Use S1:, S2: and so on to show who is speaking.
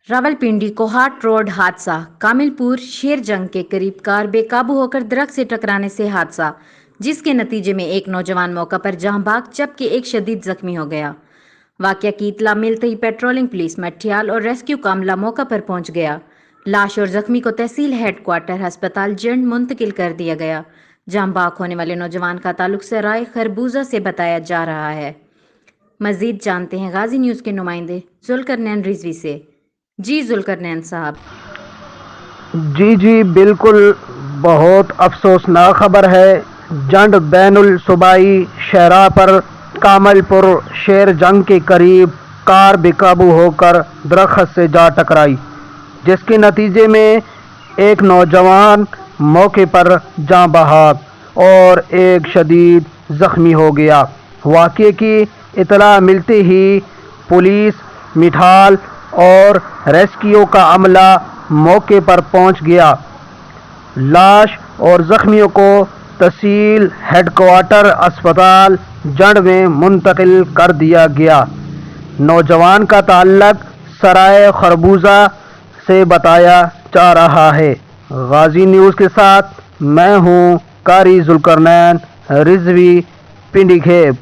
S1: Rawalpindi Kohat road हादसा। कामिलपुर शेर जंग के करीब कार बेकाबू होकर दरख्त से टकराने से हादसा, जिसके नतीजे में एक नौजवान मौका पर जहां भाग जबकि एक शदीद जख्मी हो गया। वाकया की इतला मिलते ही पेट्रोलिंग पुलिस मठियाल और रेस्क्यू का अमला मौका पर पहुंच गया। लाश और जख्मी को तहसील हेडक्वार्टर अस्पताल जंड मुंतकिल कर दिया गया, जहां बाक होने वाले नौजवान का ताल्लुक सराय खरबूजा से बताया जा रहा है। मजीद जानते हैं गाजी न्यूज़ के नुमाइंदे जुल्करनैन रिजवी से। जी जुल्करनैन साहब।
S2: जी बिल्कुल, बहुत अफसोसनाक खबर है। जंड बैनुल सूबाई शहरा पर कामलपुर शेर जंग के करीब कार बेकाबू होकर दरख्त से जा टकराई, जिसके नतीजे में एक नौजवान मौके पर जाँ बहक और एक शदीद ज़ख्मी हो गया। वाक़े की इतला मिलते ही पुलिस, मिठाल और रेस्क्यू का अमला मौके पर पहुंच गया। लाश और जख्मियों को तहसील हेडक्वार्टर अस्पताल जंड में मुंतकिल कर दिया गया। नौजवान का ताल्लुक सराय खरबूजा से बताया जा रहा है। गाजी न्यूज़ के साथ मैं हूँ कारी जुल्करनैन रिजवी, पिंडी खेब।